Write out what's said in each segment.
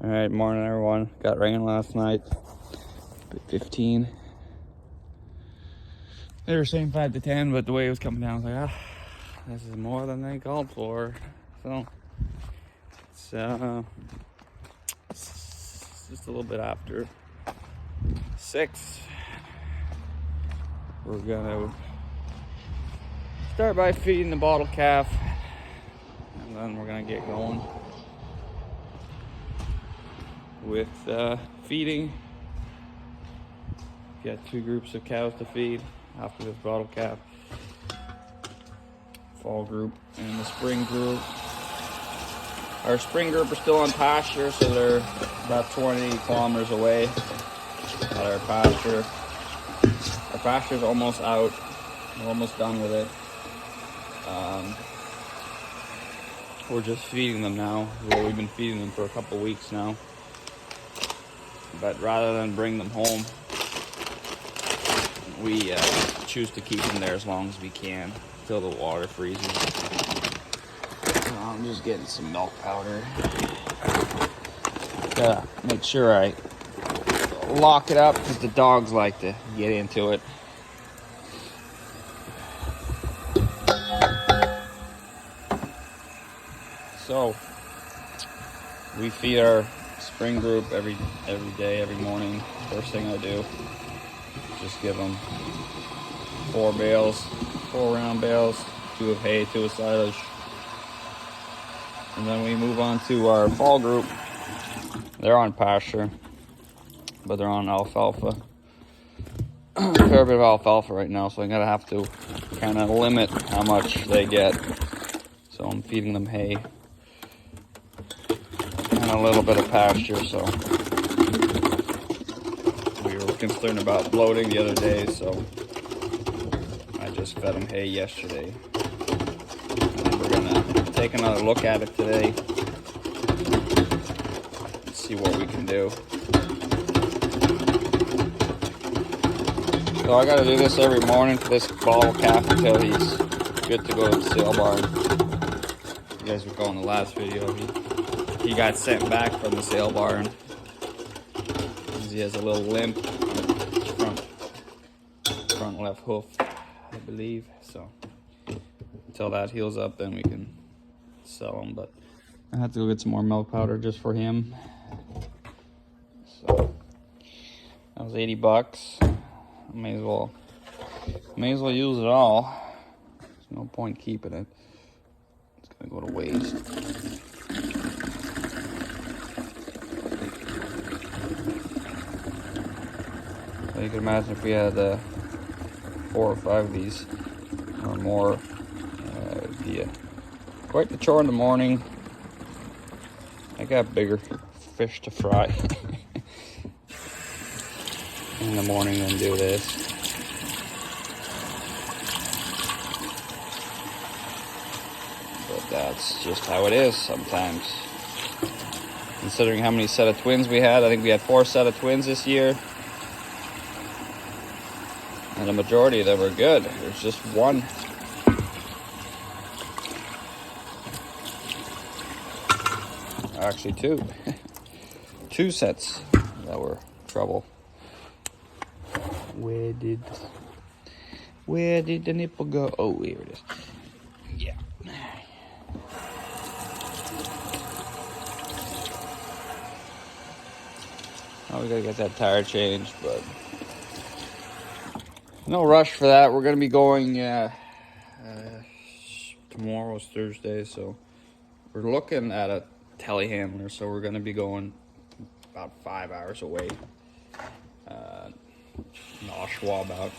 Alright, morning everyone. Got rain last night. 15. They were saying 5 to 10, but the way it was coming down, I was like, this is more than they called for. So, it's just a little bit after 6. We're gonna start by feeding the bottle calf, and then we're gonna get going with feeding. Got 2 groups of cows to feed after this bottle calf. Fall group and the spring group. Our spring group are still on pasture, so they're about 20 kilometers away at our pasture. Our pasture's almost out. We're almost done with it. We're just feeding them now. Well, we've been feeding them for a couple weeks now. But rather than bring them home, we choose to keep them there as long as we can until the water freezes. I'm just getting some milk powder. Gotta make sure I lock it up because the dogs like to get into it. So we feed our spring group every day, every morning. First thing I do, just give them 4 round bales, 2 of hay, 2 of silage. And then we move on to our fall group. They're on pasture, but they're on alfalfa. A fair bit of alfalfa right now, so I'm gonna have to kind of limit how much they get. So I'm feeding them hay and a little bit of pasture. So we were concerned about bloating the other day, so I just fed them hay yesterday. And we're gonna take another look at it today and see what we can do. So I gotta do this every morning for this bottle calf until he's good to go to the sale barn. You guys recall in the last video, he got sent back from the sale barn because he has a little limp on his front left hoof, I believe. So until that heals up, then we can sell him. But I have to go get some more milk powder just for him. So that was $80. I may as well use it all. There's no point keeping it. It's gonna go to waste. So you can imagine if we had 4 or 5 of these or more, it'd be quite the chore in the morning. I got bigger fish to fry in the morning than do this. But that's just how it is sometimes. Considering how many set of twins we had, I think we had 4 set of twins this year. And the majority of them are good. There's just 1. Actually 2. 2 sets that were trouble. Where did the nipple go? Oh, here it is. Yeah. Oh, we gotta get that tire changed, but no rush for that. We're gonna be going tomorrow's Thursday, so we're looking at a telehandler, so we're gonna be going about 5 hours away. Oshawa, about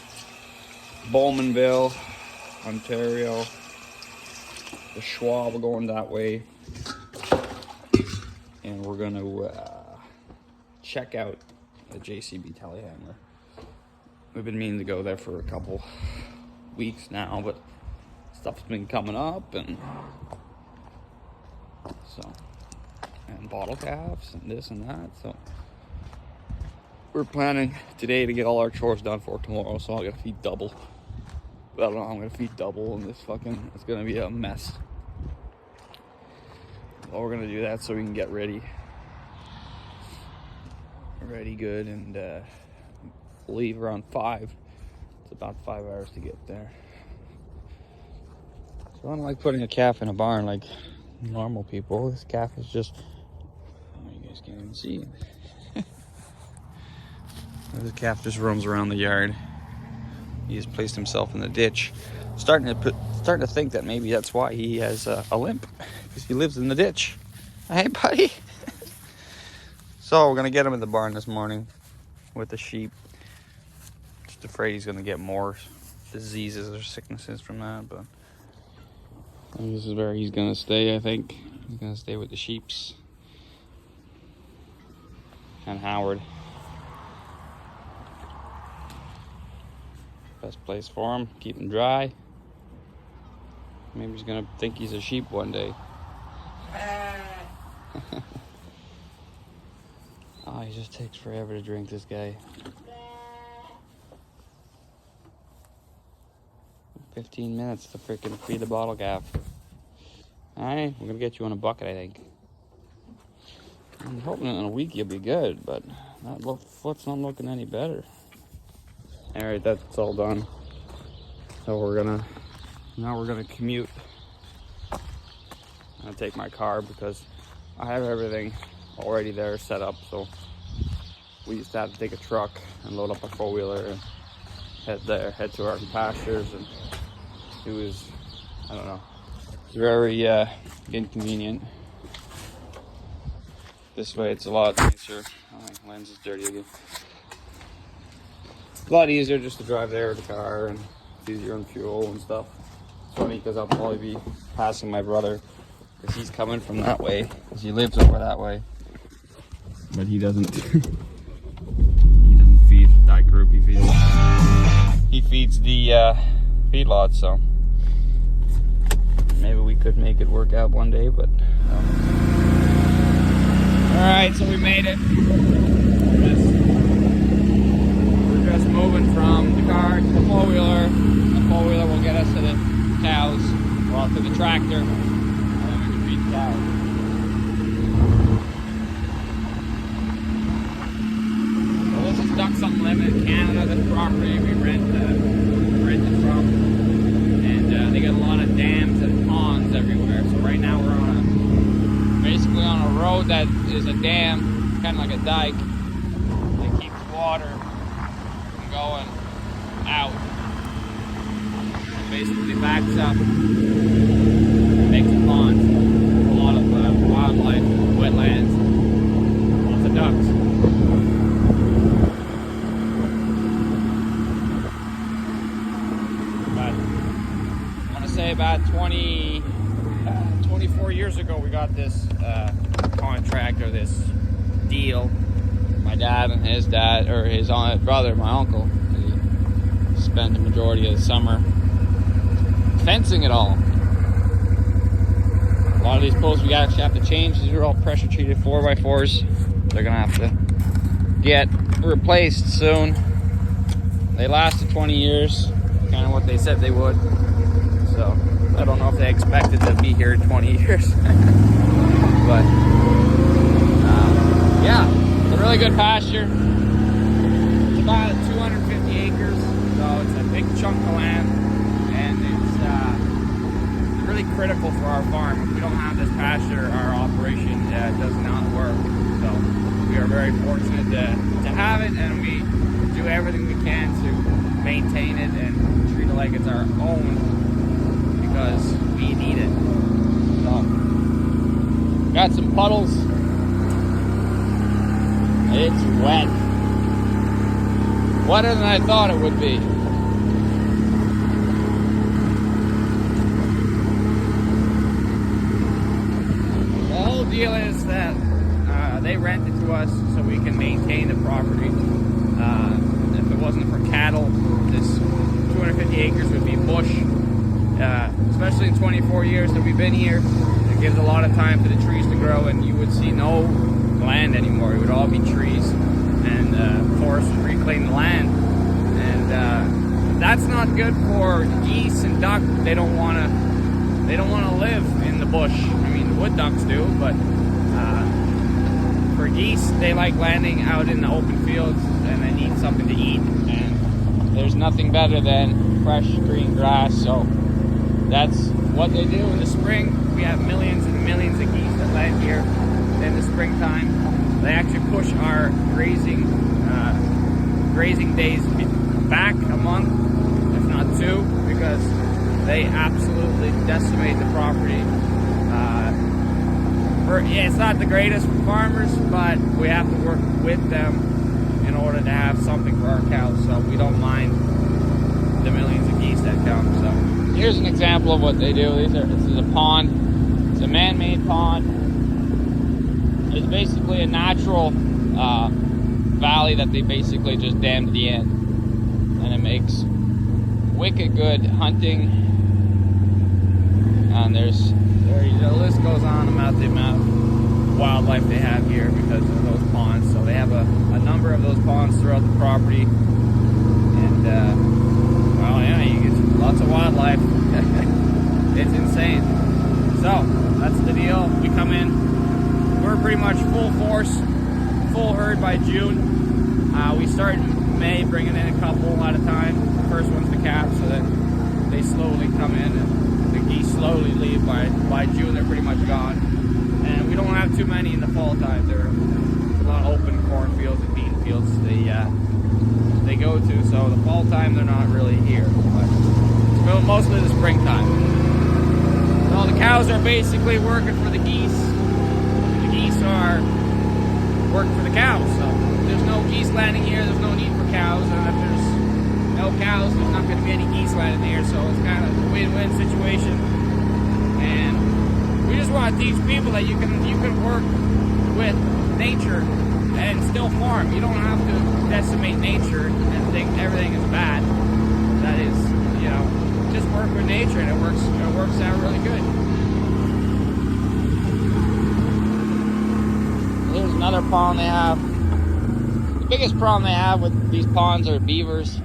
Bowmanville, Ontario. The Schwab, we're going that way, and we're gonna check out the JCB telehandler. We've been meaning to go there for a couple weeks now, but stuff's been coming up, and bottle calves and this and that. So we're planning today to get all our chores done for tomorrow, so I'm gonna feed double. But I don't know how I'm gonna feed double, and it's gonna be a mess. But we're gonna do that so we can get ready ready good, and leave around 5. It's about 5 hours to get there. So I don't like putting a calf in a barn like normal people. This calf is just, oh, you guys can't even see it. This calf just roams around the yard. He has placed himself in the ditch. Starting to think that maybe that's why he has a limp, because he lives in the ditch. Hey, buddy. So we're gonna get him in the barn this morning with the sheep. Just afraid he's gonna get more diseases or sicknesses from that, but this is where he's gonna stay. I think he's gonna stay with the sheeps and Howard. Best place for him. Keep him dry. Maybe he's gonna think he's a sheep one day. Oh, he just takes forever to drink, this guy. 15 minutes to freaking feed the bottle calf. Alright, we're gonna get you on a bucket, I think. I'm hoping in a week you'll be good, but that foot's not looking any better. Alright, that's all done. So now we're gonna commute. I'm gonna take my car because I have everything already there set up, so we used to have to take a truck and load up a 4-wheeler and head to our pastures, and it was, I don't know, it's very inconvenient. This way it's a lot nicer. Oh, my lens is dirty again. A lot easier just to drive there with the car, and it's easier on fuel and stuff. It's funny because I'll probably be passing my brother because he's coming from that way, because he lives over that way. But he doesn't feed that group. He feeds the feedlot, so maybe we could make it work out one day, but no. Alright, so we made it. We're just moving from the car to the 4-wheeler. The 4-wheeler will get us to the cows, or to the tractor, and then we can feed the cows. Ducks Unlimited Canada, the property we rented from, and they got a lot of dams and ponds everywhere. So right now we're basically on a road that is a dam, kind of like a dike, that keeps water from going out. It basically backs up, makes a pond, a lot of wildlife, wetlands, lots of ducks. About 24 years ago we got this contract, or this deal. My dad and his dad, or his brother, my uncle, he spent the majority of the summer fencing it all. A lot of these posts we actually have to change. These are all pressure treated 4x4s. They're gonna have to get replaced soon. They lasted 20 years, kind of what they said they would. So I don't know if they expected to be here 20 years. But yeah, it's a really good pasture. It's about 250 acres, so it's a big chunk of land, and it's really critical for our farm. If we don't have this pasture, our operation does not work. So we are very fortunate to have it, and we do everything we can to maintain it and treat it like it's our own, because we need it. So, got some puddles. It's wet. Wetter than I thought it would be. The whole deal is that they rent it to us so we can maintain the property. If it wasn't for cattle, this 250 acres would be bush. Especially in 24 years that we've been here, it gives a lot of time for the trees to grow, and you would see no land anymore. It would all be trees, and forests would reclaim the land, and that's not good for geese and duck. They don't want to live in the bush. I mean, the wood ducks do, but for geese, they like landing out in the open fields and they need something to eat. And there's nothing better than fresh green grass. So that's what they do in the spring. We have millions and millions of geese that land here in the springtime. They actually push our grazing days back a month, if not two, because they absolutely decimate the property. It's not the greatest for farmers, but we have to work with them in order to have something for our cows, so we don't mind the millions of geese that come. So here's an example of what they do. This is a pond. It's a man-made pond. It's basically a natural valley that they basically just dammed to the end, and it makes wicked good hunting. And the list goes on about the amount of wildlife they have here because of those ponds. So they have a number of those ponds throughout the property, and well, yeah, you get lots of wildlife. It's insane. So that's the deal. We come in, we're pretty much full force, full herd by June. We start in May, bringing in a couple at a time. The first one's the calves, so then they slowly come in, and the geese slowly leave. By June, they're pretty much gone. And we don't have too many in the fall time. There's a lot of open cornfields and bean fields they go to. So the fall time, they're not really here. But it's mostly the springtime. So the cows are basically working for the geese. The geese are working for the cows. So if there's no geese landing here, there's no need for cows. And if there's no cows, there's not going to be any geese landing here. So it's kind of a win-win situation. And we just want to teach people that you can work with nature and still farm. You don't have to decimate nature and think everything is bad. That is, just work with nature, and it works out really good. Here's another pond they have. The biggest problem they have with these ponds are beavers.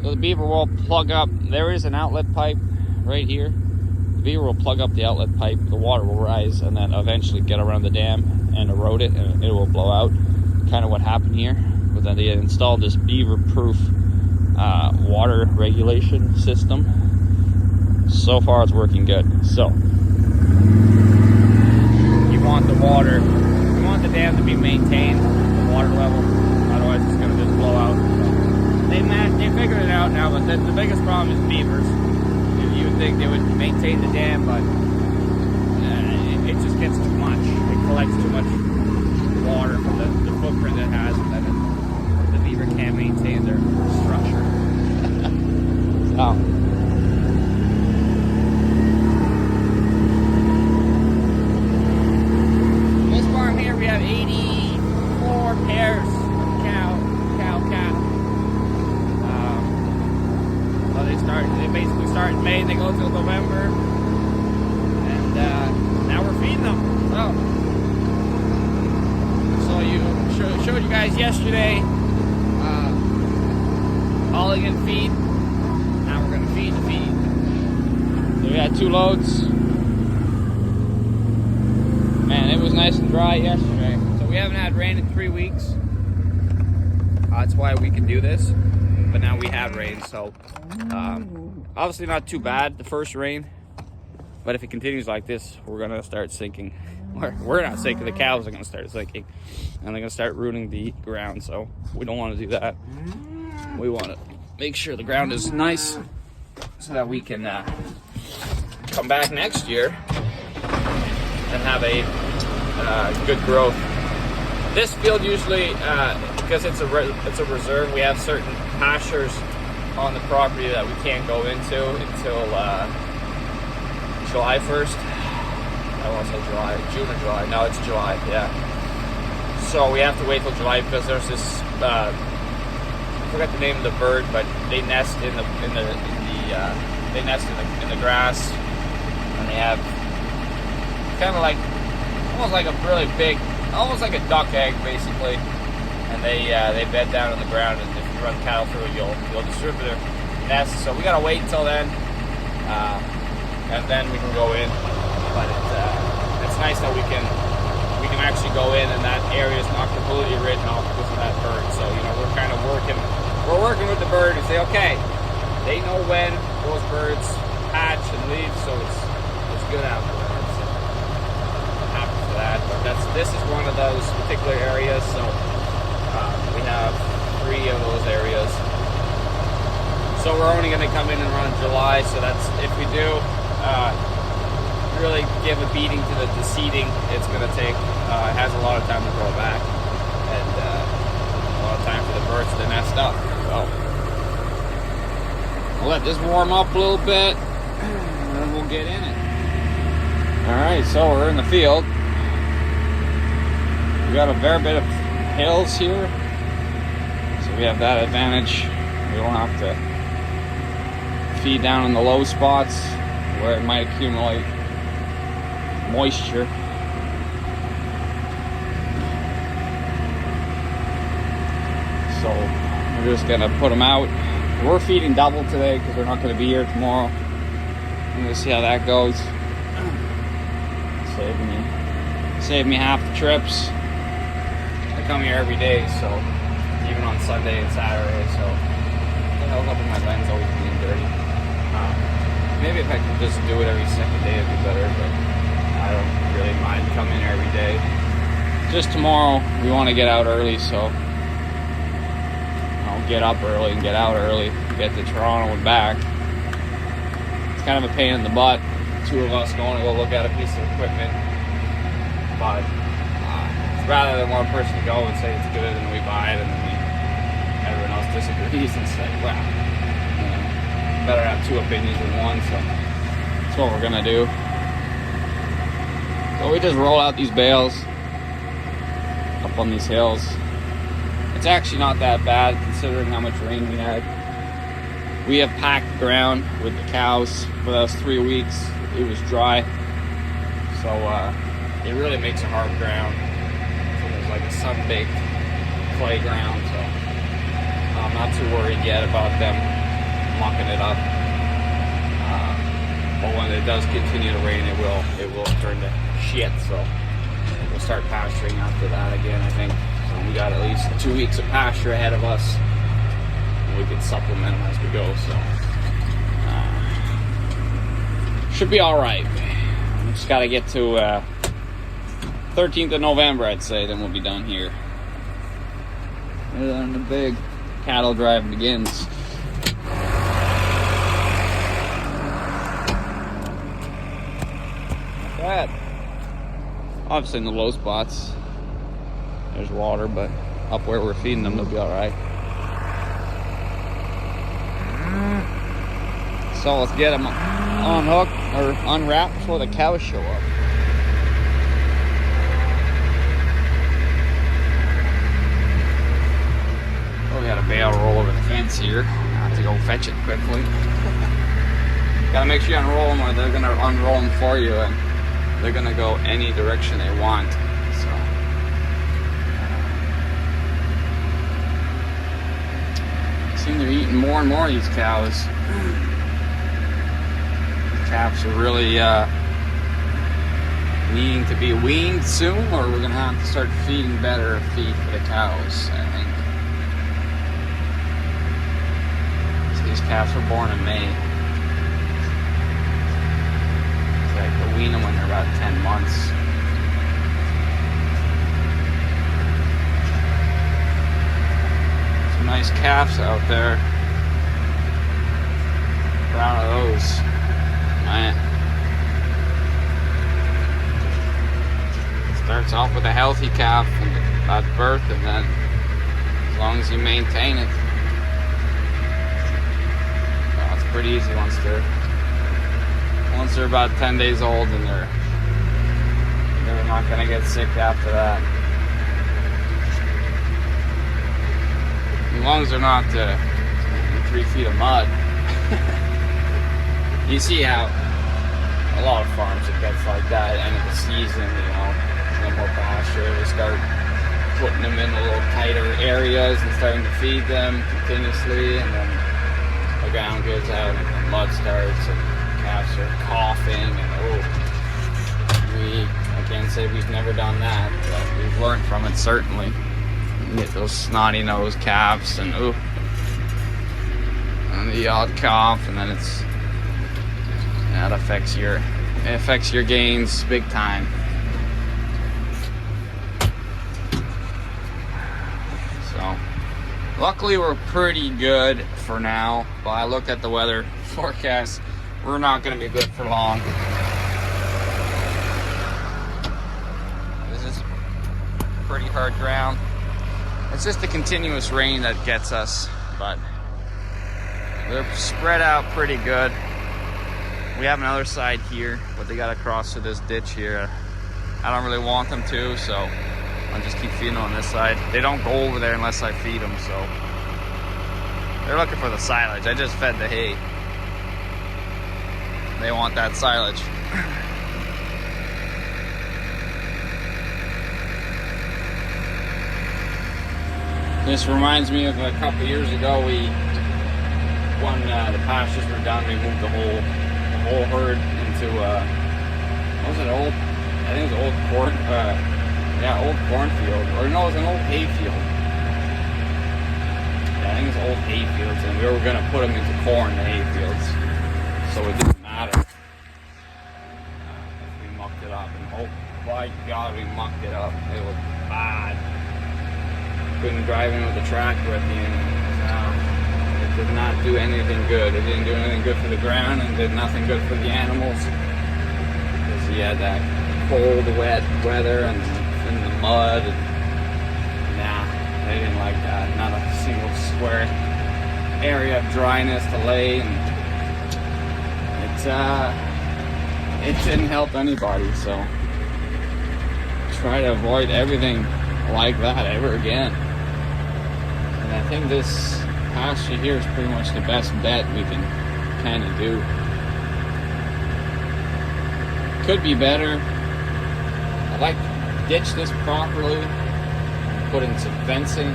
So the beaver will plug up. There is an outlet pipe right here. The beaver will plug up the outlet pipe. The water will rise and then eventually get around the dam and erode it, and it will blow out. Kind of what happened here. But then they installed this beaver-proof water regulation system. So far, it's working good. So you want the water. You want the dam to be maintained, the water level. Otherwise, it's going to just blow out. They figured it out now, but the biggest problem is beavers. You would think they would maintain the dam, but it just gets too much. It collects too much water from the footprint it has, and then the beaver can't maintain their structure. So. This farm here, we have 84 pairs of cow. They basically start in May, they go till November, and now we're feeding them. So you showed you guys yesterday hauling in feed. Now we're gonna feed the feed. So we had 2 loads. Man, it was nice and dry yesterday. So we haven't had rain in 3 weeks. That's why we can do this. But now we have rain, so obviously not too bad, the first rain. But if it continues like this, we're gonna start sinking. We're not sinking, the cows are gonna start sinking. And they're gonna start rooting the ground, so we don't wanna do that. We wanna make sure the ground is nice so that we can come back next year and have a good growth. This field usually, because it's a reserve, we have certain pastures on the property that we can't go into until July 1st. I want to say June or July. No, it's July. Yeah. So we have to wait till July because there's this. I forgot the name of the bird, but they nest in the grass, and they have kind of like almost like a really big, almost like a duck egg basically, and they bed down on the ground, and if you run cattle through it, you'll disturb their nest. So we gotta wait until then, and then we can go in. But it's nice that we can can actually go in, and that area is not completely written off because of that bird. So, you know, we're kind of working with the bird and say, okay, they know when those birds hatch and leave, so it's good out there. So I'm happy for that. But this is one of those particular areas. So we have 3 of those areas. So we're only going to come in around July. So that's if we do really give a beating to the seeding, it's going to take. It has a lot of time to grow back, and a lot of time for the birds to nest up. So we'll let this warm up a little bit, and then we'll get in it. Alright, so we're in the field. We got a fair bit of hills here, so we have that advantage. We don't have to feed down in the low spots where it might accumulate moisture. So we're just gonna put them out. We're feeding double today because we're not gonna be here tomorrow. I'm gonna see how that goes. Save me half the trips. I come here every day, so even on Sunday and Saturday. So I hope my lens always being dirty. Maybe if I could just do it every second day, it'd be better. But I don't really mind coming here every day. Just tomorrow, we want to get out early, so I'll get up early and get out early, get to Toronto and back. It's kind of a pain in the butt. 2 of us going to go look at a piece of equipment, but rather than one person go and say it's good and we buy it and then everyone else disagrees and say, well, you know, better have 2 opinions than one. So that's what we're gonna do. So we just roll out these bales up on these hills. It's actually not that bad considering how much rain we had. We have packed ground with the cows for those 3 weeks. It was dry, so it really makes a hard ground. So there's like a sun-baked clay ground, so I'm not too worried yet about them mucking it up. But when it does continue to rain, it will turn to shit. So we'll start pasturing after that again, I think. So we got at least 2 weeks of pasture ahead of us. We can supplement them as we go. So should be all right. We just got to get to 13th of November, I'd say, then we'll be done here. And then the big cattle drive begins. Not bad. Obviously in the low spots, there's water, but up where we're feeding them, they'll be all right. So let's get them unhooked or unwrapped before the cows show up. Oh, we had a bale roll over the fence here. I have to go fetch it quickly. Gotta make sure you unroll them or they're gonna unroll them for you and they're gonna go any direction they want. So seem they're eating more and more of these cows. Calves are really needing to be weaned soon, or we're gonna have to start feeding better feed for the cows, I think. So these calves were born in May. So I could wean them when they're about 10 months. Some nice calves out there. Proud of those. It starts off with a healthy calf at birth, and then as long as you maintain it, well, it's pretty easy once they're about 10 days old, and they're not going to get sick after that. As long as they're not in 3 feet of mud. You see how a lot of farms it gets like that at the end of the season, you know, no more pasture. They start putting them in a little tighter areas and starting to feed them continuously, and then the ground goes out and the mud starts and calves are coughing and can't say we've never done that, but we've learned from it certainly. You get those snotty nosed calves and ooh, and the odd cough, and then that affects your gains big time. So luckily we're pretty good for now, but I looked at the weather forecast. We're not going to be good for long. This is pretty hard ground. It's just the continuous rain that gets us, but they're spread out pretty good. We have another side here, but they got to cross through this ditch here. I don't really want them to, so I'll just keep feeding on this side. They don't go over there unless I feed them, so they're looking for the silage. I just fed the hay. They want that silage. This reminds me of a couple years ago. When the pastures were done, we moved the whole herd into what was it, I think it was old cornfield, or no, it was an old hay field. Yeah, I think it was old hay fields, and we were gonna put them into corn, the hay fields, so it didn't matter if we mucked it up. And oh my God, we mucked it up. It was bad. Couldn't drive in with the tractor at the end. It did not do anything good. It didn't do anything good for the ground, and did nothing good for the animals, because he had that cold, wet weather and in the mud. And nah, they didn't like that. Not a single square area of dryness to lay, and it didn't help anybody. So try to avoid everything like that ever again. And I think this pasture here is pretty much the best bet we can kind of do. Could be better. I'd like to ditch this properly, put in some fencing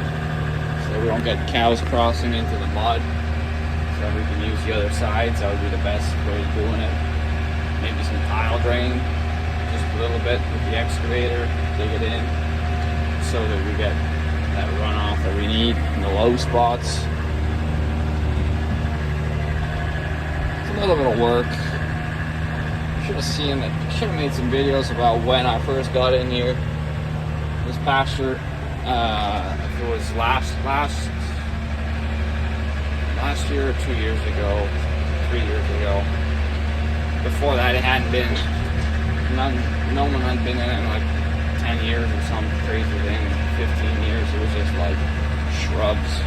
so we don't get cows crossing into the mud, so we can use the other sides. That would be the best way of doing it. Maybe some tile drain, just a little bit with the excavator, dig it in, so that we get that runoff that we need in the low spots. It's a little bit of work. Should have made some videos about when I first got in here. This pasture, if it was last year or 2 years ago, 3 years ago. Before that, it hadn't been, no one had been in it in like 10 years or some crazy thing. 15 years, it was just like shrubs,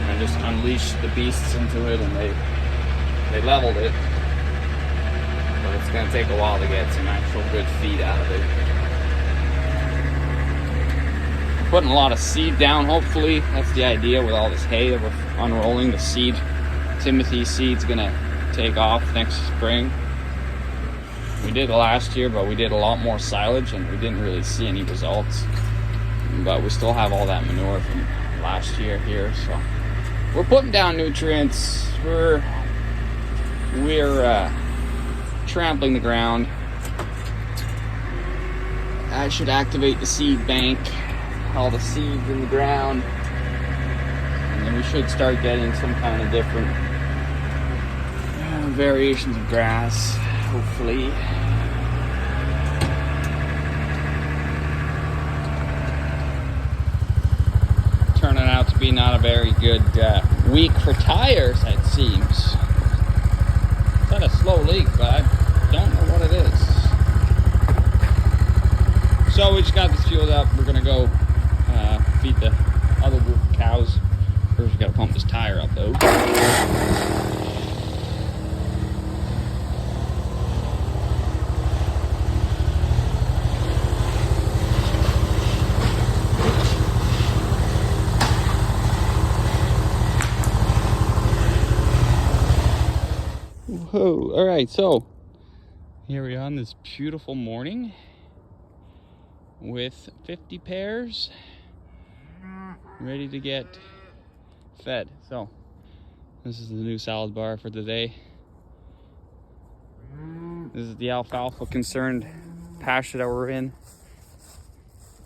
and just unleashed the beasts into it, and they leveled it. But it's going to take a while to get some actual good feed out of it. Putting a lot of seed down, hopefully. That's the idea with all this hay that we're unrolling. The seed, Timothy seed's going to take off next spring. We did last year, but we did a lot more silage, and we didn't really see any results. But we still have all that manure from last year here, so we're putting down nutrients. We're trampling the ground. I should activate the seed bank, all the seeds in the ground, and then we should start getting some kind of different variations of grass, hopefully. Turning out to be not a very good week for tires, it seems. It's had a slow leak, but I don't know what it is. So we just got this fueled up. We're gonna go feed the other group of cows. First we gotta pump this tire up though. Whoa, all right, so here we are on this beautiful morning with 50 pairs ready to get fed. So this is the new salad bar for today. This is the alfalfa concerned pasture that we're in.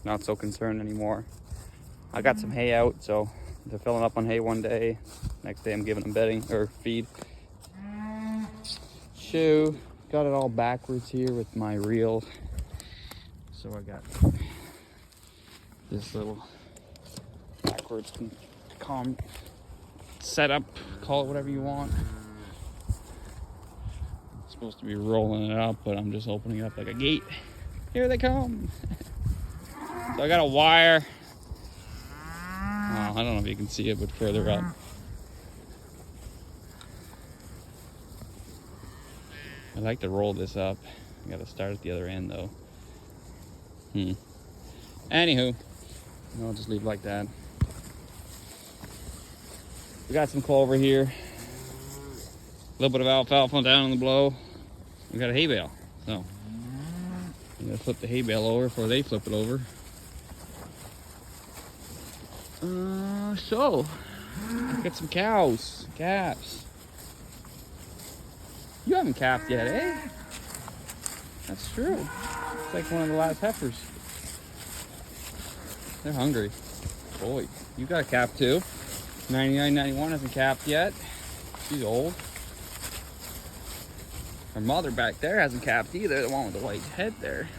Not so concerned anymore. I got some hay out, so they're filling up on hay one day. Next day I'm giving them bedding or feed. So got it all backwards here with my reel. So I got this little backwards setup, call it whatever you want. It's supposed to be rolling it up, but I'm just opening it up like a gate. Here they come. So I got a wire. I don't know if you can see it, but further up. I like to roll this up. I gotta start at the other end though. Anywho, I'll just leave it like that. We got some clover here. A little bit of alfalfa down on the blow. We got a hay bale. So I'm gonna flip the hay bale over before they flip it over. So got some cows, calves. You haven't calved yet, eh? That's true. It's like one of the last heifers. They're hungry. Boy, you got a calf too. 9991 hasn't calved yet. She's old. Her mother back there hasn't calved either. The one with the white head there.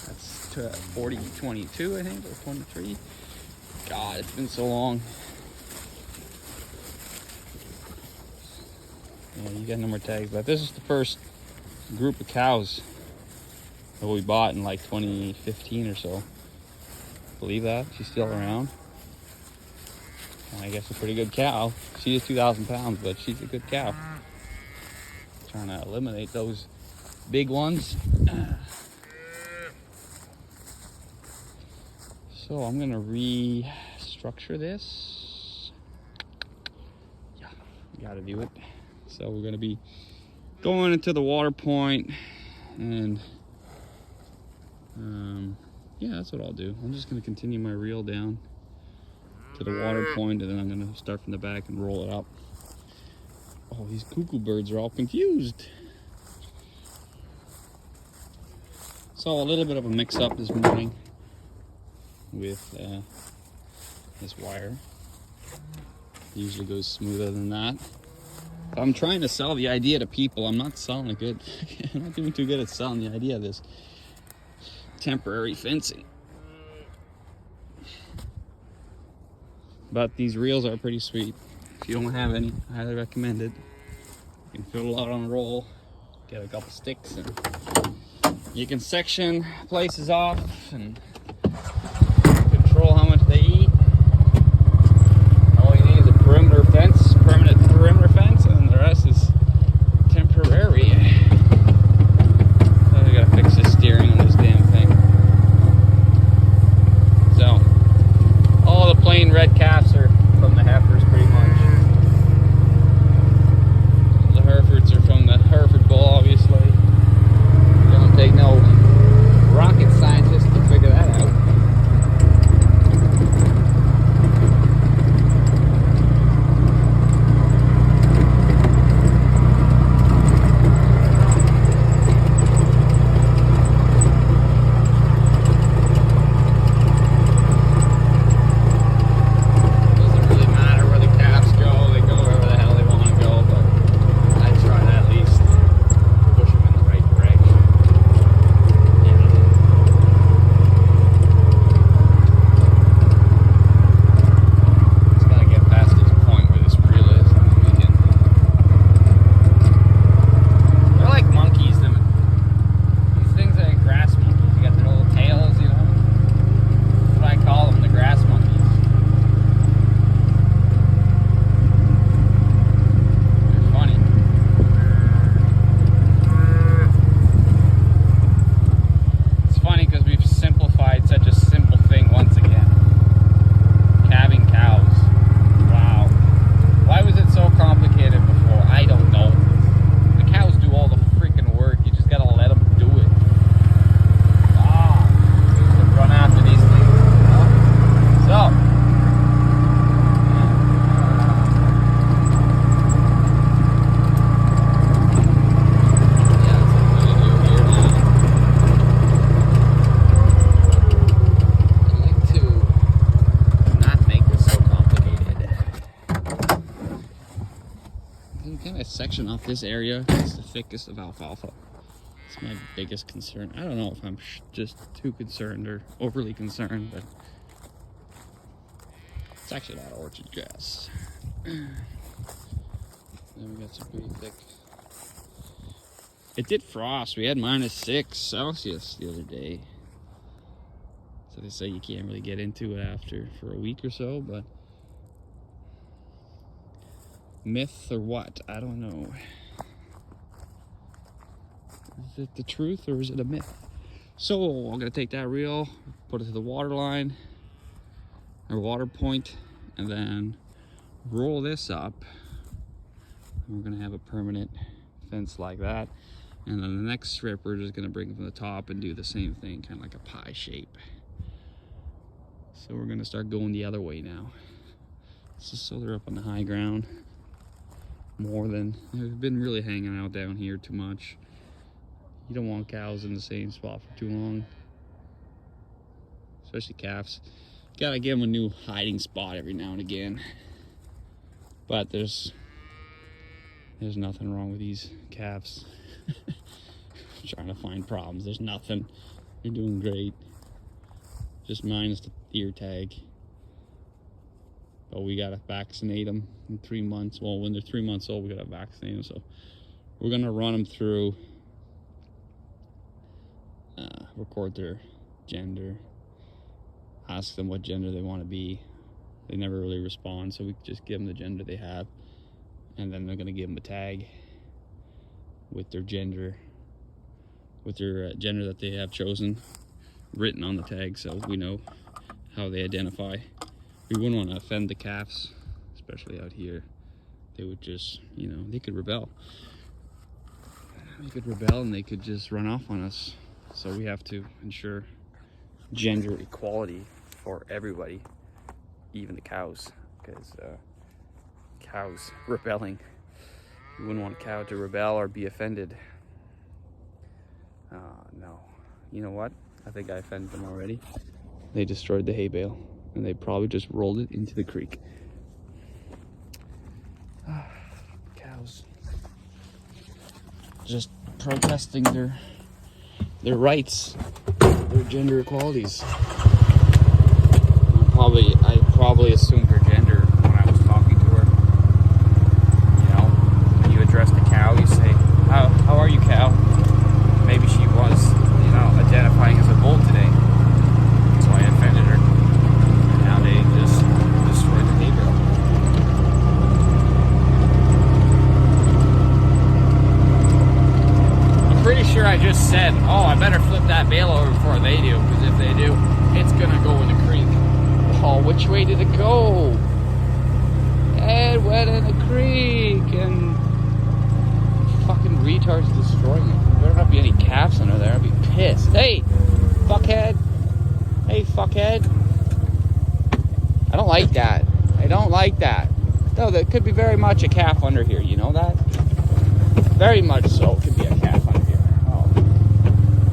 That's 4022, I think, or 23. God, it's been so long. Yeah, you got no more tags left. This is the first group of cows that we bought in like 2015 or so. Believe that? She's still around. And I guess a pretty good cow. She is 2,000 pounds, but she's a good cow. Trying to eliminate those big ones. So I'm gonna restructure this. Yeah, gotta do it. So we're gonna be going into the water point, and yeah, that's what I'll do. I'm just gonna continue my reel down to the water point, and then I'm gonna start from the back and roll it up. Oh, these cuckoo birds are all confused. So a little bit of a mix-up this morning with this wire. It usually goes smoother than that. I'm trying to sell the idea to people. I'm not selling it good. I'm not doing too good at selling the idea of this temporary fencing. But these reels are pretty sweet. If you don't have any, I highly recommend it. You can fill it out on a roll, get a couple sticks, and you can section places off and control how much they eat. All you need is a perimeter fence, permanent perimeter fence, and the rest is temporary. So I gotta fix this steering on this damn thing. So, all the plain red calves are from the Heifers pretty much. The Herefords are from the Hereford bull, obviously. It don't take no rocket scientist to figure that out. section off this area is the thickest of alfalfa. It's my biggest concern. I don't know if I'm just too concerned or overly concerned, but it's actually a lot of orchard grass. Then we got some pretty thick. It did frost. We had -6 Celsius the other day. So they say you can't really get into it after for a week or so, but myth or what? I don't know. Is it the truth or is it a myth? So I'm gonna take that reel, put it to the water line or water point, and then roll this up. And we're gonna have a permanent fence like that. And then the next strip, we're just gonna bring it from the top and do the same thing, kind of like a pie shape. So we're gonna start going the other way now. Just so they're up on the high ground. More than, they've been really hanging out down here too much. You don't want cows in the same spot for too long. Especially calves. Gotta give them a new hiding spot every now and again. But there's nothing wrong with these calves. Trying to find problems. There's nothing. You're doing great. Just minus the ear tag. But we gotta vaccinate them in 3 months. Well, when they're 3 months old, we gotta vaccinate them. So we're gonna run them through, record their gender, ask them what gender they want to be. They never really respond, so we just give them the gender they have, and then they're gonna give them a tag with their gender, gender that they have chosen, written on the tag, so we know how they identify. We wouldn't want to offend the calves, especially out here. They would just, you know, they could rebel. They could rebel and they could just run off on us. So we have to ensure gender equality for everybody, even the cows, because cows rebelling. You wouldn't want a cow to rebel or be offended. No. You know what? I think I offended them already. They destroyed the hay bale, and they probably just rolled it into the creek. Cows. Just protesting their rights, their gender equalities. I probably assumed her gender when I was talking to her. You know, when you address the cow, you say, how are you, cow? Maybe she was, you know, identifying as a bull today. So I offended her. And now they just destroyed the hay bale. I'm pretty sure I just said, oh, I better flip that bale over before they do, because if they do, it's gonna go in the creek. Oh, which way did it go? It went in the creek, and fucking retards destroying it. There better not be any calves under there. I'd be pissed. Hey, fuckhead. Hey, fuckhead. I don't like that. I don't like that. No, there could be very much a calf under here. You know that? Very much so. Could be a calf under here. Oh,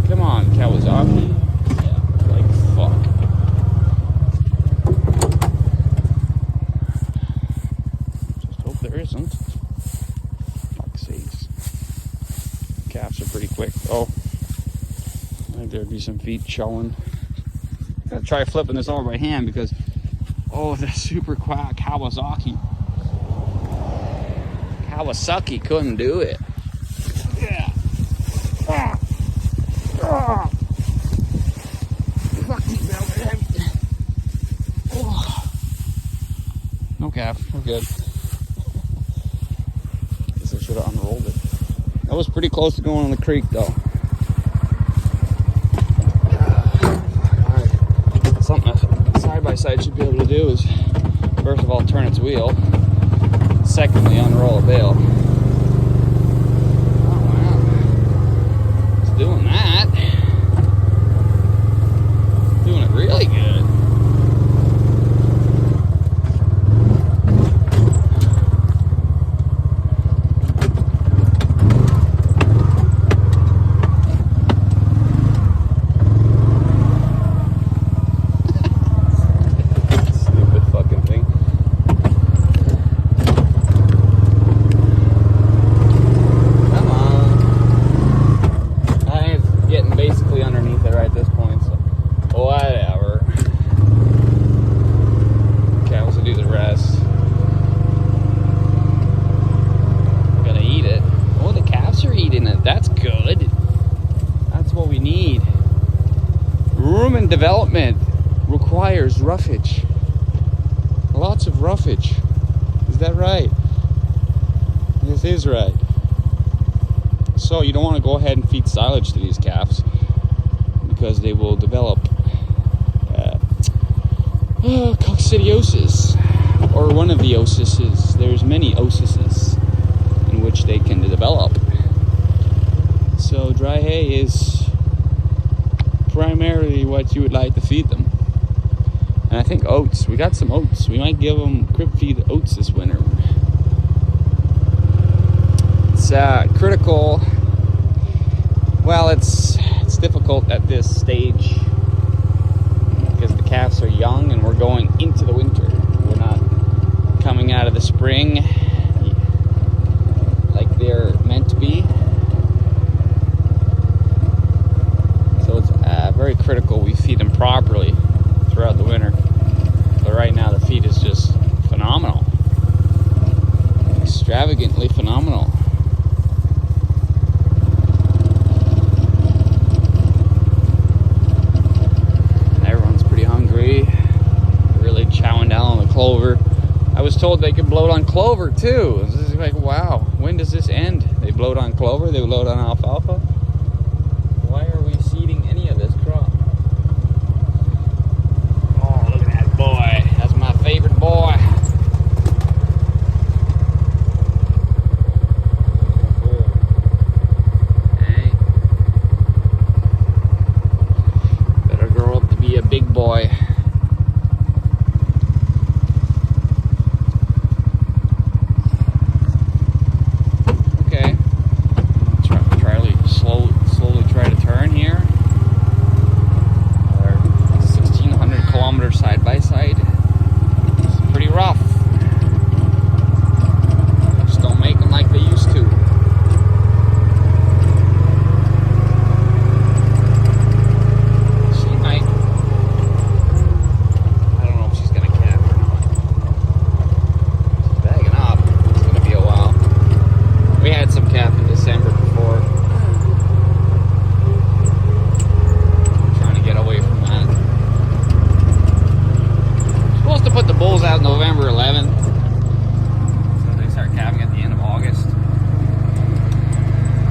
come on, Kawasaki. Yeah, like fuck. Just hope there isn't. Fuck's sakes. Calves are pretty quick. Oh, I think there'd be some feet showing. I'm gonna try flipping this over by hand because, oh, the super quack Kawasaki couldn't do it. Yeah. Fuck these bells are heavy. Oh. No calf, we're good. Guess I should have unrolled it. That was pretty close to going on the creek though. Alright. Something a side-by-side should be able to do is, first of all, turn its wheel. Secondly, unroll a bale. Oh wow. It's doing that. Doing it really good. requires roughage. Lots of roughage. Is that right? This is right. So you don't want to go ahead and feed silage to these calves because they will develop coccidiosis, or one of the osises. There's many osises in which they can develop. So dry hay is primarily what you would like to feed them. And I think oats. We got some oats. We might give them crib feed oats this winter. It's critical. Well, it's difficult at this stage because the calves are young and we're going into the winter. We're not coming out of the spring like they're meant to be. So it's very critical we feed them properly throughout the winter. But right now the feed is just phenomenal. Extravagantly phenomenal. Everyone's pretty hungry. Really chowing down on the clover. I was told they could bloat on clover too. This is like, wow, when does this end? They bloat on clover, they bloat on alfalfa. Why are we seeding any of this crop? Oh, look at that boy. That's my favorite boy. Hey. Better grow up to be a big boy. Okay. Slowly try to turn here. 1,600 kilometers side by side. It's pretty rough. Just don't make them like they used to. She might. I don't know if she's gonna calf or not. She's bagging up. It's gonna be a while. We had some calf in December before. Trying to get away from that. Supposed to put the bulls out November 11th. So they start calving at the end of August.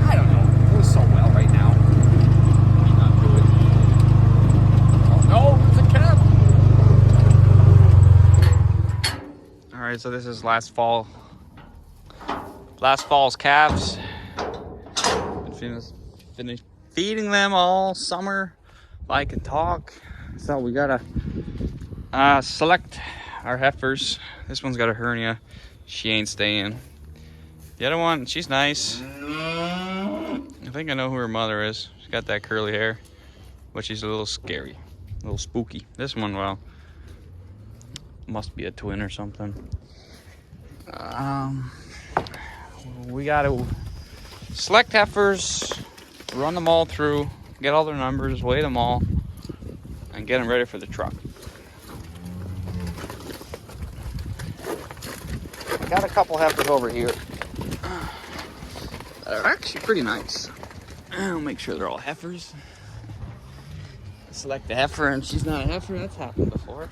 I don't know. It goes so well right now. Might not do it. Oh no, it's a calf. Alright, so this is last fall's calves. Been finished feeding them all summer, if I can talk. So we gotta select our heifers. This one's got a hernia. She ain't staying. The other one, she's nice. I think I know who her mother is. She's got that curly hair, but she's a little scary, a little spooky. This one, well, must be a twin or something. We gotta select heifers, run them all through, get all their numbers, weigh them all, and get them ready for the truck. I got a couple heifers over here that are actually pretty nice. I'll make sure they're all heifers. Select a heifer and she's not a heifer. That's happened before.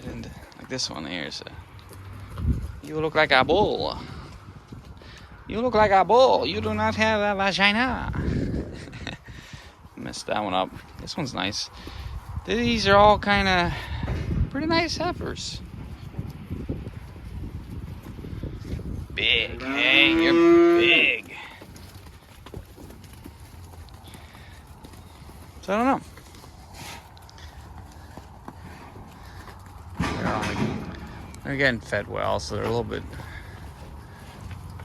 And like this one here, so you look like a bull. You look like a bull. You do not have a vagina. Messed that one up. This one's nice. These are all kind of pretty nice heifers. Big, hey, you're big. So I don't know. They're getting fed well, so they're a little bit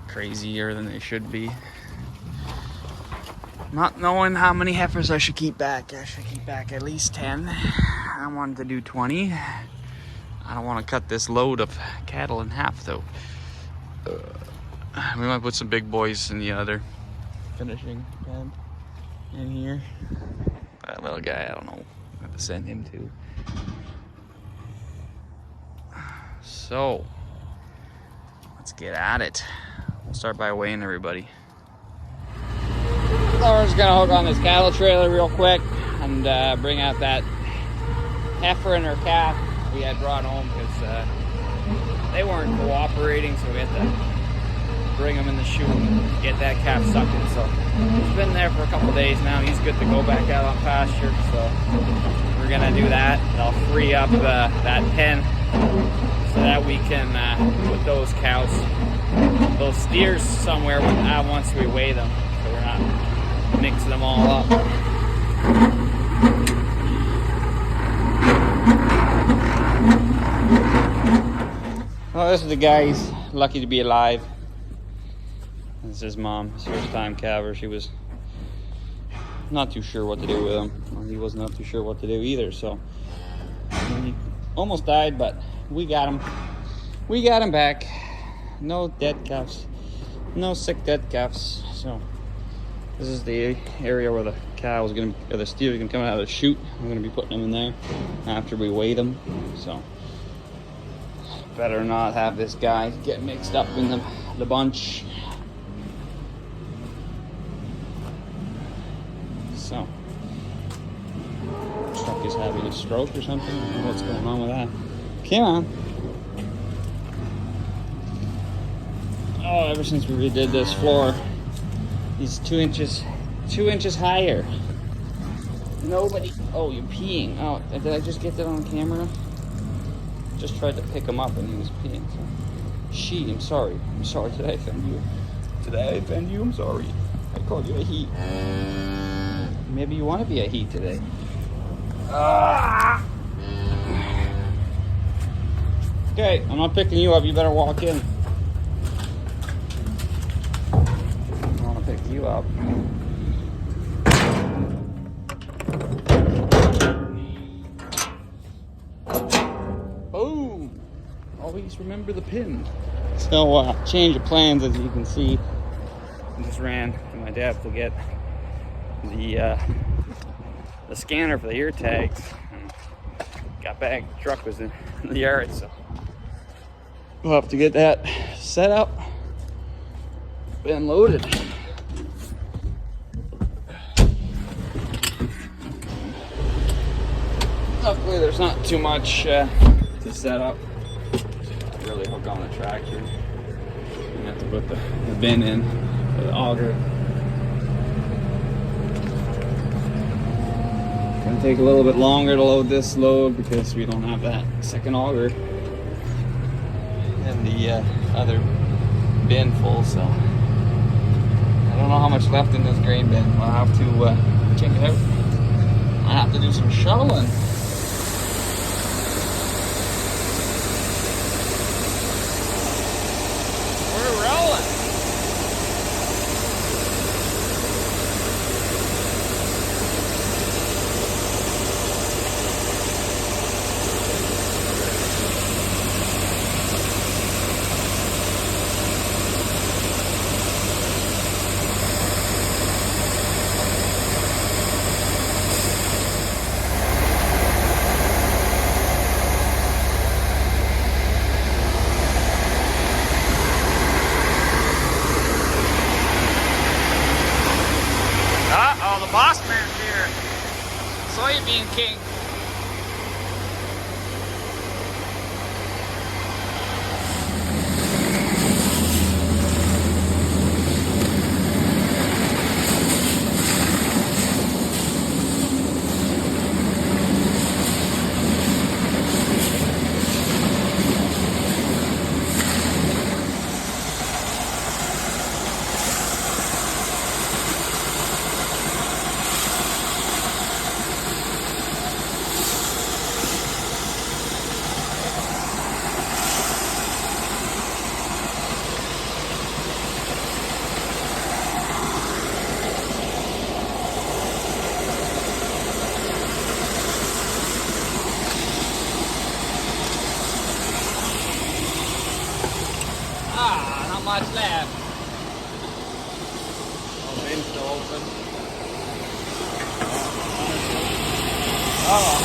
crazier than they should be. Not knowing how many heifers I should keep back. I should keep back at least 10. I wanted to do 20. I don't want to cut this load of cattle in half, though. We might put some big boys in the other finishing pen in here. That little guy, I don't know. I have to send him to. So, let's get at it. We'll start by weighing everybody. Laura's gonna hook on this cattle trailer real quick and bring out that heifer and her calf we had brought home because they weren't cooperating, so we had to bring them in the chute and get that calf sucking. So he's been there for a couple days now. He's good to go back out on pasture, so we're gonna do that. I'll free up that pen so that we can put those cows, those steers somewhere once we weigh them, so we're not mixing them all up. Well, this is the guy. He's lucky to be alive. This is his mom, his first time calver. She was not too sure what to do with him. Well, he was not too sure what to do either, so he almost died, but we got him. We got him back. No dead calves. No sick dead calves. So this is the area where the cow is gonna, or the steer is gonna come out of the chute. I'm gonna be putting them in there after we weigh them. So better not have this guy get mixed up in the bunch. So truck is having a stroke or something. I don't know what's going on with that. Come on. Oh, ever since we redid this floor, he's 2 inches higher. Nobody. Oh, you're peeing. Oh, did I just get that on camera? Just tried to pick him up and he was peeing. So. I'm sorry. I'm sorry. Did I offend you? Did I offend you? I'm sorry. I called you a he. Maybe you want to be a he today. Okay, I'm not picking you up. You better walk in. I want to pick you up. Boom! Always remember the pin. So, change of plans, as you can see. I just ran to my dad to get the scanner for the ear tags. And got back. The truck was in the yard, so we'll have to get that set up and loaded. Luckily, there's not too much to set up. So really hook on the tractor. You have to put the bin in for the auger. Gonna take a little bit longer to load this load because we don't have that second auger and the other bin full. So I don't know how much left in this grain bin. I'll have to check it out. I have to do some shoveling. We're rolling. Uh-oh, the boss man's here. Soybean king. Not much left. Oh, bin's still open. Oh.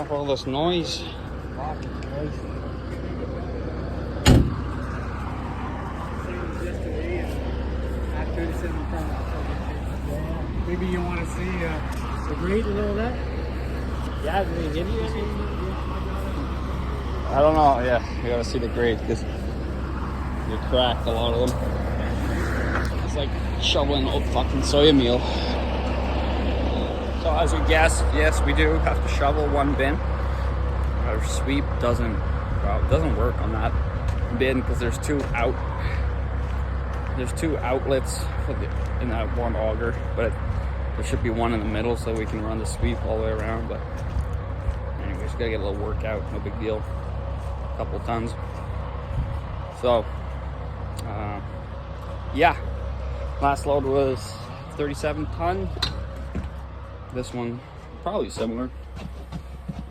off all this noise. Maybe you want to see the grade and all that? Yeah, did they give you anything? I don't know. Yeah, you gotta see the grade because you cracked a lot of them. It's like shoveling old fucking soya meal. So as you guess, yes, we do have to shovel one bin. Our sweep doesn't work on that bin because there's two outlets in that one auger, but there should be one in the middle so we can run the sweep all the way around. But anyways, gotta get a little workout, no big deal. A couple tons. So yeah, last load was 37 ton. This one probably similar.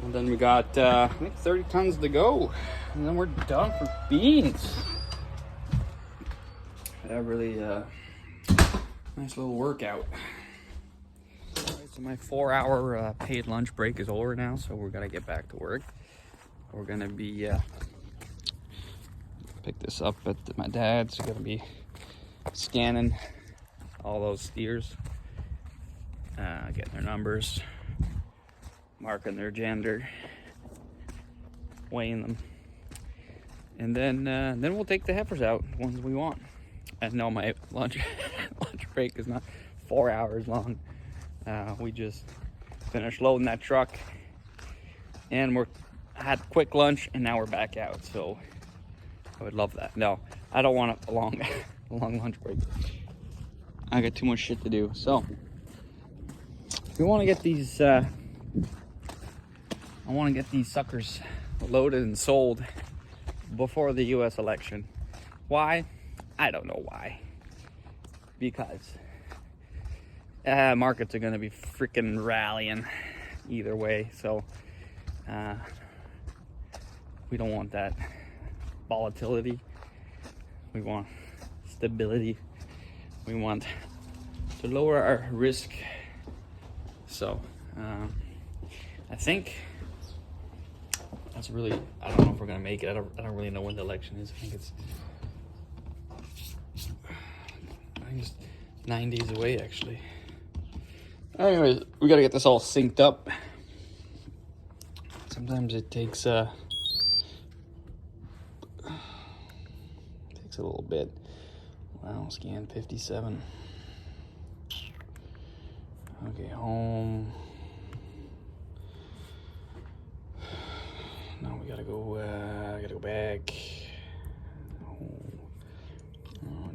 And then we got I think 30 tons to go, and then we're done for beans. That really nice little workout. So my 4-hour paid lunch break is over now, so we're gonna get back to work. We're gonna be pick this up at my dad's. Gonna be scanning all those steers, getting their numbers, marking their gender, weighing them, and then we'll take the heifers out, the ones we want. And no, my lunch break is not 4 hours long. We just finished loading that truck, and had quick lunch, and now we're back out. So I would love that. No, I don't want a long lunch break. I got too much shit to do. So we want to get these. I want to get these suckers loaded and sold before the U.S. election. Why? I don't know why. Because markets are going to be freaking rallying either way. So we don't want that volatility. We want stability. We want to lower our risk. So I think that's really, I don't know if we're going to make it. I don't really know when the election is. I think it's 9 days away, actually. Anyways, we gotta get this all synced up. Sometimes it takes a little bit. Wow, scan 57. Okay, home. Now we gotta go. I gotta go back. Oh,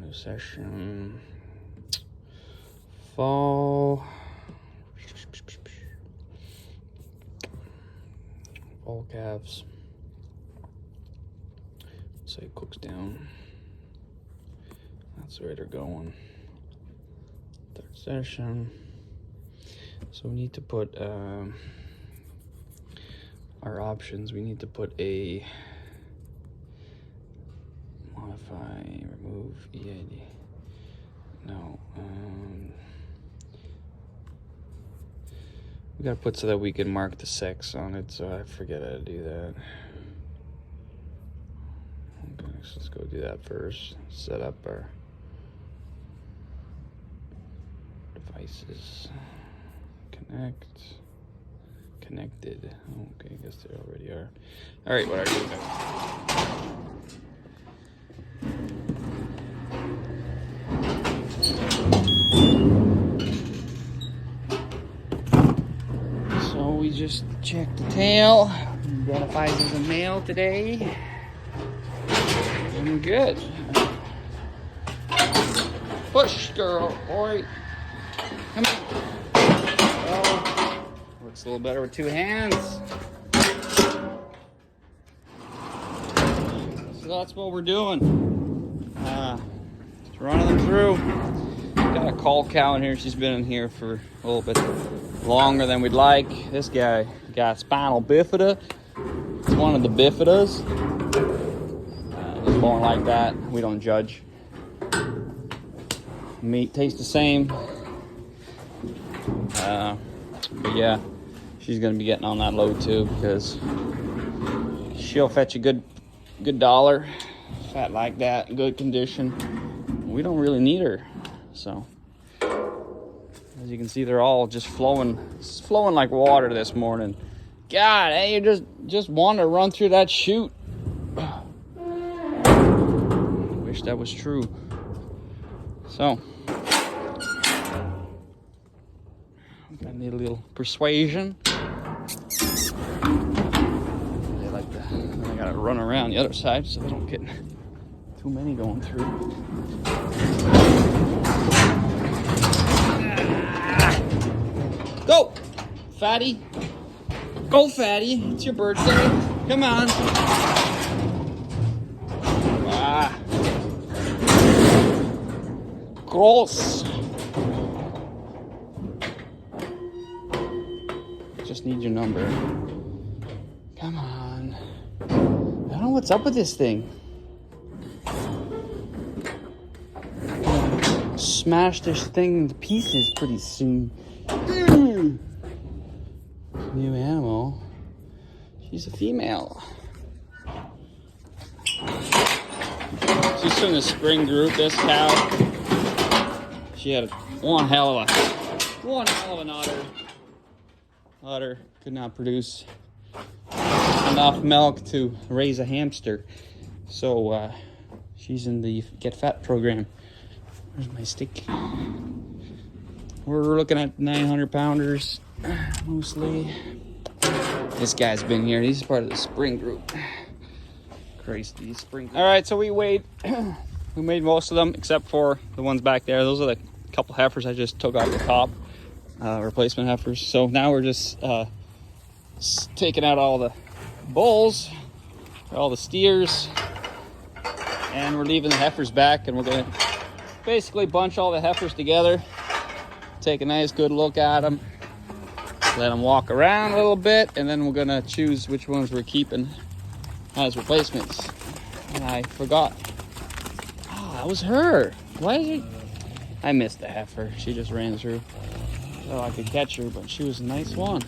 new session. Fall calves. Say it cooks down. That's where they're going. Third session. So we need to put our options. We need to put a modify, remove EID. No. We gotta put so that we can mark the sex on it, so I forget how to do that. Okay, so let's go do that first. Set up our devices. Connected. Okay, I guess they already are. Alright, what are you doing? We just checked the tail. Identifies as a male today. And good. Push, girl, boy. Come on. Oh, works a little better with two hands. So that's what we're doing. Just running them through. Got a call cow in here. She's been in here for a little bit longer than we'd like. This guy got spinal bifida. It's one of the bifidas. He's born like that. We don't judge. Meat tastes the same. But yeah, she's gonna be getting on that load too, because she'll fetch a good dollar. Fat like that, good condition. We don't really need her, so as you can see, they're all just flowing like water this morning. God, hey, you just want to run through that chute. Wish that was true. So I need a little persuasion. They like to, I gotta run around the other side so they don't get too many going through. Go, fatty. Go, fatty. It's your birthday. Come on. Ah. Gross. Just need your number. Come on. I don't know what's up with this thing. Smash this thing into pieces pretty soon. New animal. She's a female. She's from the spring group, this cow. She had one hell of an udder. Could not produce enough milk to raise a hamster. So she's in the Get Fat program. Where's my stick? We're looking at 900 pounders mostly. This guy's been here. He's part of the spring group. Crazy spring group. All right, so we weighed. We made most of them except for the ones back there. Those are the couple heifers I just took off the top, replacement heifers. So now we're just taking out all the bulls, all the steers, and we're leaving the heifers back, and we're gonna basically bunch all the heifers together, take a nice good look at them, let them walk around a little bit, and then we're gonna choose which ones we're keeping as replacements. And I forgot. Oh, that was her. Why is it? I missed the heifer. She just ran through. So I could catch her, but she was a nice one.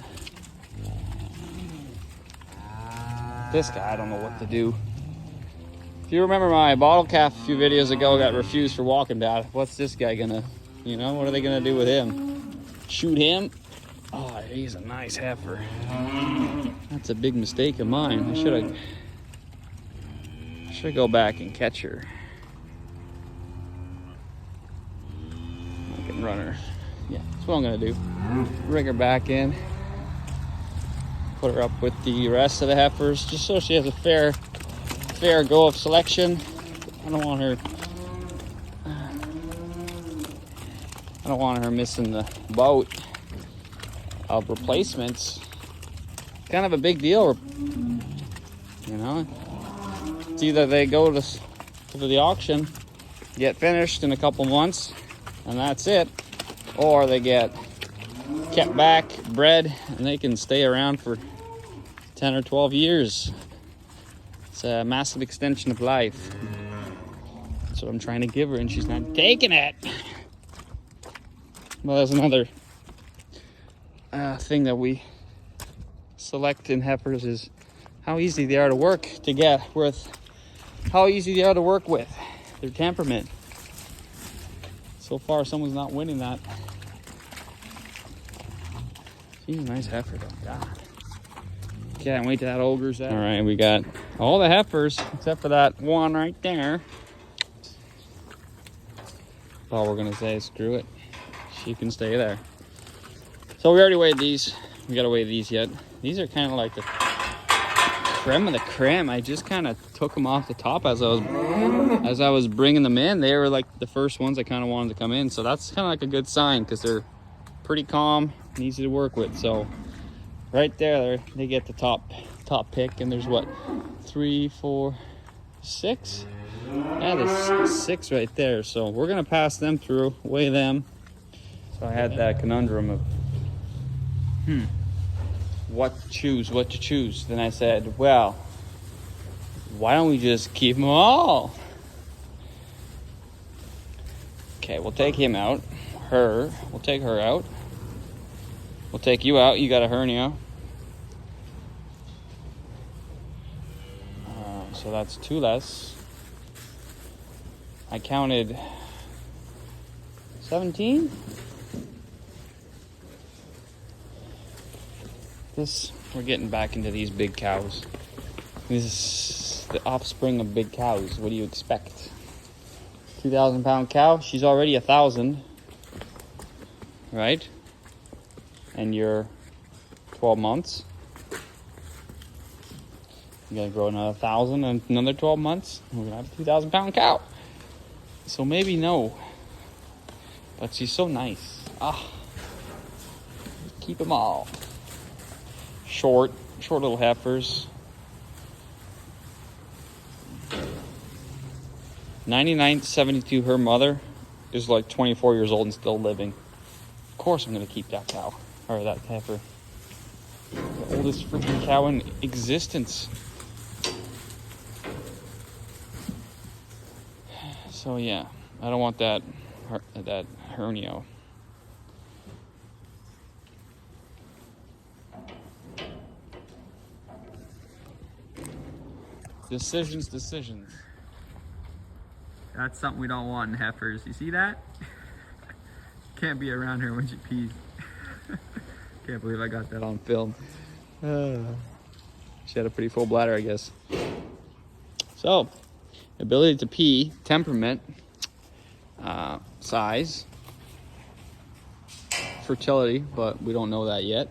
This guy, I don't know what to do. If you remember my bottle calf a few videos ago got refused for walking down, what's this guy gonna, what are they gonna do with him? Shoot him? Oh, he's a nice heifer. That's a big mistake of mine. I should go back and catch her. I can run her. Yeah, that's what I'm gonna do. Bring her back in. Put her up with the rest of the heifers, just so she has a fair go of selection. I don't want her missing the boat of replacements. Kind of a big deal, It's either they go to the auction, get finished in a couple months, and that's it, or they get kept back, bred, and they can stay around for 10 or 12 years. It's a massive extension of life. That's what I'm trying to give her, and she's not taking it. Well, there's another thing that we select in heifers is how easy they are to work with, their temperament. So far, someone's not winning that. She's a nice heifer, though. God. Can't wait till that ogre's out. All right, we got all the heifers except for that one right there. All we're gonna say is screw it. She can stay there. So we already weighed these. We gotta weigh these yet. These are kind of like the creme of the creme. I just kind of took them off the top as I was bringing them in. They were like the first ones I kind of wanted to come in. So that's kind of like a good sign because they're pretty calm and easy to work with. So right there, they get the top pick, and there's what, 3, 4, 6? Yeah, there's 6 right there. So we're gonna pass them through, weigh them. So I had that conundrum of, what to choose. Then I said, well, why don't we just keep them all? Okay, we'll take him out. We'll take her out. We'll take you out. You got a hernia. So that's 2 less. I counted 17. We're getting back into these big cows. This is the offspring of big cows. What do you expect? 2,000 pound cow, she's already 1,000, right? And you're 12 months. You're gonna grow another 1,000 and another 12 months. We're gonna have a 2,000 pound cow. So maybe no, but she's so nice. Keep them all. Short little heifers. 99.72. Her mother is like 24 years old and still living. Of course I'm gonna keep that cow, or that heifer. The oldest freaking cow in existence. So yeah, I don't want that hernia. Decisions. That's something we don't want in heifers. You see that? Can't be around her when she pees. Can't believe I got that on film. She had a pretty full bladder, I guess. So, ability to pee, temperament, size, fertility, but we don't know that yet.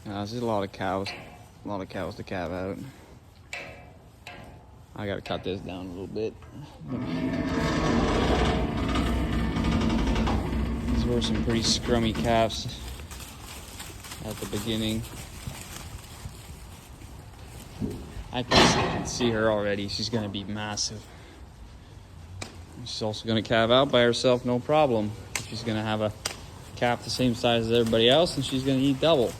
There's a lot of cows to calve out. I gotta cut this down a little bit. These were some pretty scrummy calves at the beginning. I can see her already. She's gonna be massive. She's also gonna calve out by herself, no problem. She's gonna have a calf the same size as everybody else, and she's gonna eat double.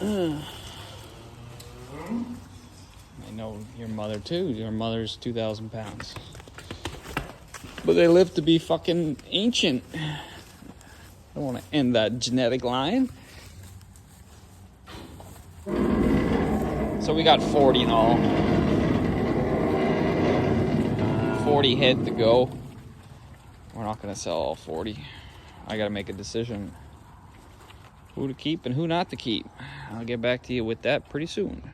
I know your mother too. Your mother's 2,000 pounds. But they live to be fucking ancient. I don't want to end that genetic line. So we got 40 in all. 40 head to go. We're not going to sell all 40. I got to make a decision. Who to keep and who not to keep. I'll get back to you with that pretty soon.